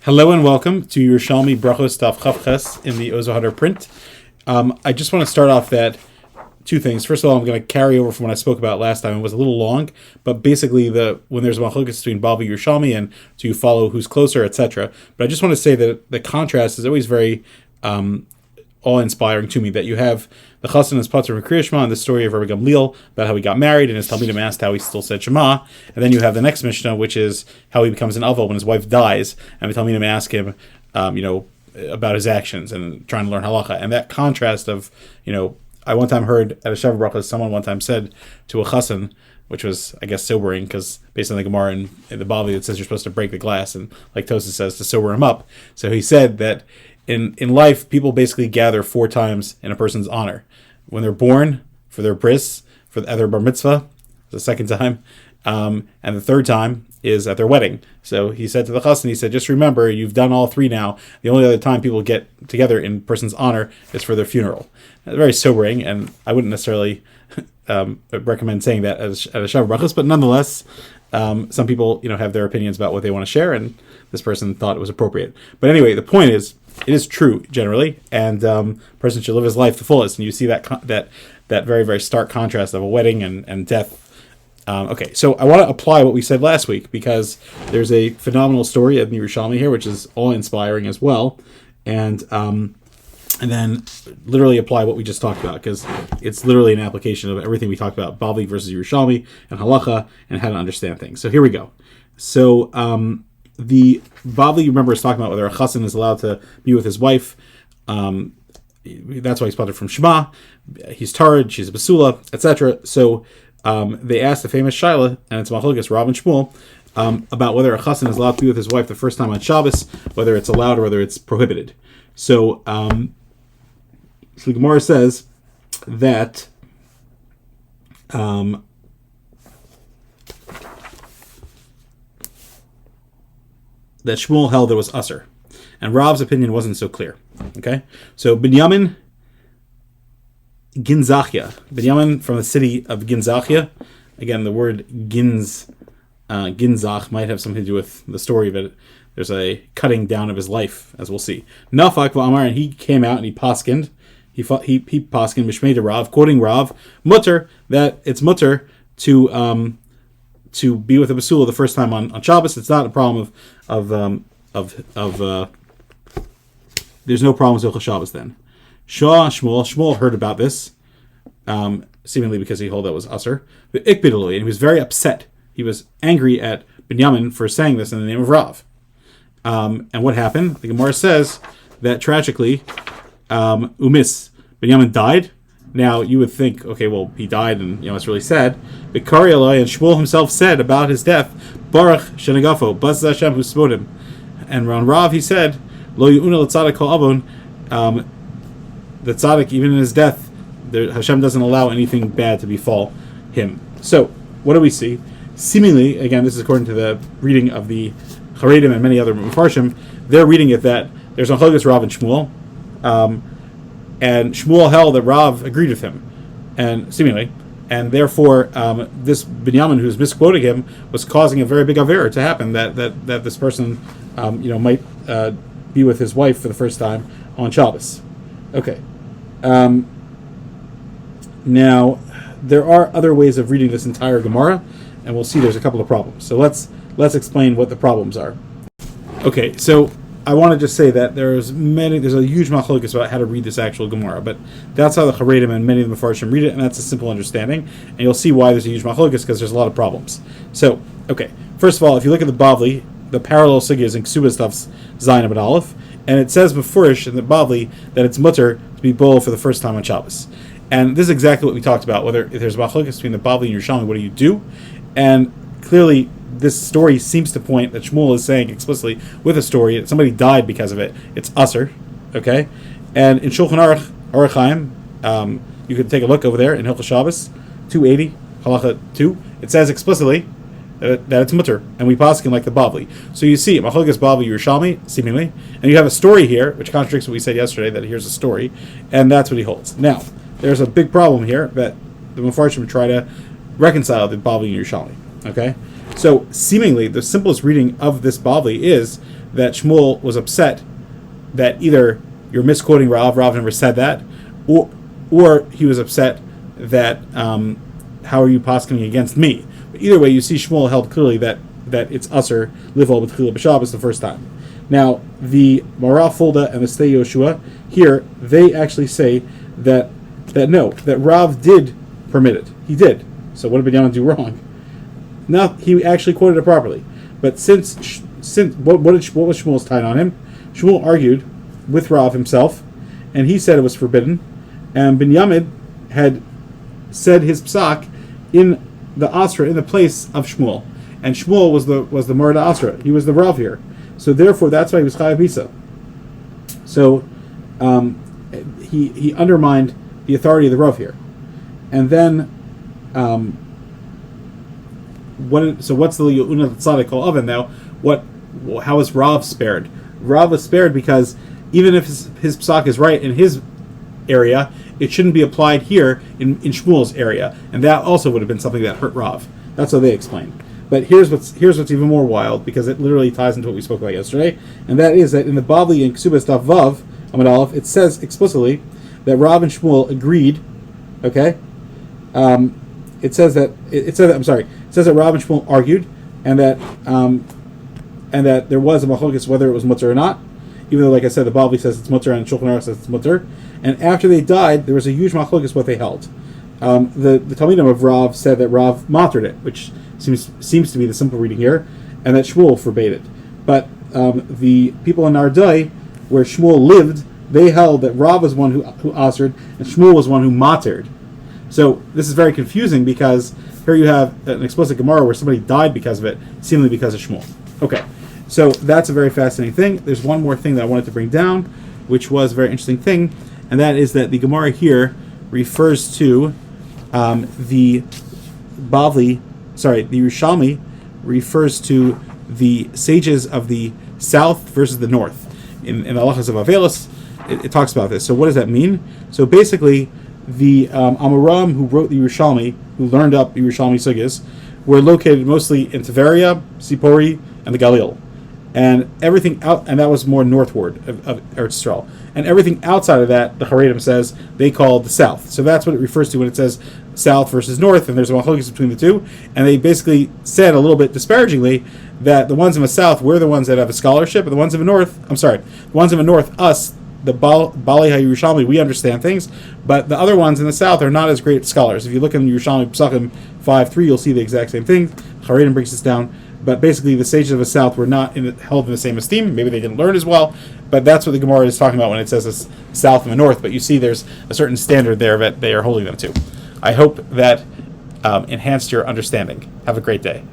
Hello and welcome to Yerushalmi Berachos Daf Chavches in the Ozohadar print. I just want to start off that two things. First of all, I'm going to carry over from what I spoke about last time. It was a little long, but basically when there's a Machlokes between Bavli and Yerushalmi, and do you follow who's closer, etc. But I just want to say that the contrast is always very awe-inspiring to me, that you have the Chassan is Pater and Kriya Shema and the story of Rabbi Gamliel about how he got married and his Talmidim asked how he still said Shema, and then you have the next Mishnah, which is how he becomes an Aval when his wife dies, and the Talmidim ask him, about his actions and trying to learn halacha, and that contrast of, I one time heard at a Shavuot Berachos, someone one time said to a Chassan, which was, I guess, sobering, because based on the Gemara in the Bavli, it says you're supposed to break the glass, and like Tosas says, to sober him up. So he said that in life, people basically gather 4 times in a person's honor. When they're born, for their bris, for their bar mitzvah, the second time, and the third time is at their wedding. So he said to the chassan, he said, just remember, you've done all 3 now. The only other time people get together in person's honor is for their funeral. Very sobering, and I wouldn't necessarily recommend saying that at a Shavuot Berachos, but nonetheless, some people, have their opinions about what they want to share, and this person thought it was appropriate. But anyway, the point is, it is true generally, and person should live his life to the fullest. And you see that very, very stark contrast of a wedding and death. Okay, so I want to apply what we said last week, because there's a phenomenal story of Yerushalmi here, which is awe-inspiring as well, and then literally apply what we just talked about, because it's literally an application of everything we talked about, Bavli versus Yerushalmi, and halacha, and how to understand things. So here we go. So the Bavli, remember, is talking about whether a chassan is allowed to be with his wife. That's why he's spotted from Shema. He's Tarid, she's a Basula, etc. So they asked the famous Shaila, and it's Machlokes, Rav and Shmuel, about whether a chassan is allowed to be with his wife the first time on Shabbos, whether it's allowed or whether it's prohibited. So the Gemara says that that Shmuel held there was usher, and Rav's opinion wasn't so clear. Okay, so Binyamin Binyamin from the city of Ginzachia. Again, the word Ginzach might have something to do with the story that there's a cutting down of his life, as we'll see. Nafak v'amar, and he came out and he paskined. He paskined Mishmei de Rav, quoting Rav, mutter, that it's mutter to be with a basula the first time on Shabbos. It's not a problem of there's no problem with Shabbos then. Shmuel heard about this, seemingly because he held that was usher. But Ikbidalui, and he was very upset. He was angry at Binyamin for saying this in the name of Rav. And what happened? The Gemara says that tragically, Binyamin died. Now, you would think, okay, well, he died, and it's really sad. But Karialai, and Shmuel himself said about his death, Baruch Shenagafo, blessed Hashem who smote him. And on Rav, he said, Lo Yu'una L'Tzadik Kol Avon, the Tzadik, even in his death, Hashem doesn't allow anything bad to befall him. So, what do we see? Seemingly, again, this is according to the reading of the Charedim and many other Mefarshim, they're reading it that there's Machlokes Rav and Shmuel, and Shmuel held that Rav agreed with him, and seemingly, and therefore this Binyamin who's misquoting him was causing a very big aver to happen, that this person might be with his wife for the first time on Shabbos. Okay. Now there are other ways of reading this entire Gemara, and we'll see there's a couple of problems. So let's explain what the problems are. Okay, so I want to just say that there's a huge machlokes about how to read this actual Gemara, but that's how the Charedim and many of the Mefarshim read it, and that's a simple understanding, and you'll see why there's a huge machlokes, because there's a lot of problems. So, okay, first of all, if you look at the Bavli, the parallel sugya is in Ksubas stuff's Zayin Abed Aleph, and it says beforish in the Bavli that it's mutter to be bowl for the first time on Shabbos. And this is exactly what we talked about, whether if there's machlokes between the Bavli and Yerushalmi, what do you do? And clearly, this story seems to point that Shmuel is saying explicitly with a story that somebody died because of it. It's usher, okay? And in Shulchan Aruch Chaim, you can take a look over there in Hilchos Shabbos 280 Halacha 2. It says explicitly that it's mutter, and we paskin like the Bavli. So you see, Machlokes Bavli Yerushalmi seemingly, and you have a story here which contradicts what we said yesterday, that here's a story, and that's what he holds. Now, there's a big problem here that the Mefarshim try to reconcile the Bavli and Yerushalmi. Okay, So seemingly, the simplest reading of this Bavli is that Shmuel was upset that either you're misquoting Rav never said that, or he was upset that how are you poskening against me? But either way, you see Shmuel held clearly that it's Aser Livol B'Tchila B'Shabbos the first time. Now, the Mara Fulda and the Stei Yoshua, here, they actually say that Rav did permit it. He did. So what did Binyamin do wrong? Now, he actually quoted it properly. But since what was Shmuel's time on him? Shmuel argued with Rav himself, and he said it was forbidden, and Binyamin had said his psak in the Asra, in the place of Shmuel. And Shmuel was the Murda Asra. He was the Rav here. So therefore, that's why he was Chayav Bisa. So he undermined the authority of the Rav here. And then, what's the Yu'una Tzaddik Kol Oven now? How is Rav spared? Rav was spared because even if his psak is right in his area, it shouldn't be applied here in Shmuel's area. And that also would have been something that hurt Rav. That's how they explain. But here's what's even more wild, because it literally ties into what we spoke about yesterday, and that is that in the Bavli and Ksubas Daf Vav Amud Aleph, it says explicitly that Rav and Shmuel agreed. Okay, it says that Rav and Shmuel argued, and that there was a Machlokes whether it was mutter or not. Even though, like I said, the Bavli says it's mutter and Shulchan Aruch says it's mutter. And after they died, there was a huge Machlokes what they held. The Talmidim of Rav said that Rav matered it, which seems to be the simple reading here, and that Shmuel forbade it. But the people in Nardai, where Shmuel lived, they held that Rav was one who assered, and Shmuel was one who matered. So this is very confusing, because here you have an explicit Gemara where somebody died because of it, seemingly because of Shmuel. Okay, so that's a very fascinating thing. There's one more thing that I wanted to bring down, which was a very interesting thing, and that is that the Gemara here refers to the Yerushalmi refers to the sages of the south versus the north. In the Halachas of Avelis, it talks about this. So what does that mean? So basically, the Amoram who wrote the Yerushalmi, who learned up the Yerushalmi Sugis, were located mostly in Tiberia, Sipori, and the Galil. And everything out, and that was more northward of Eretz Yisrael. And everything outside of that, the Haredim says, they call the south. So that's what it refers to when it says south versus north, and there's a Machlokes between the two. And they basically said a little bit disparagingly that the ones in the south, we're the ones that have a scholarship, and the ones in the north, us, the Bali HaYerushalmi, we understand things, but the other ones in the south are not as great scholars. If you look in Yerushalmi Psakim 5.3, you'll see the exact same thing. Haredim breaks this down. But basically, the sages of the south were not held in the same esteem. Maybe they didn't learn as well. But that's what the Gemara is talking about when it says it's south and the north. But you see there's a certain standard there that they are holding them to. I hope that enhanced your understanding. Have a great day.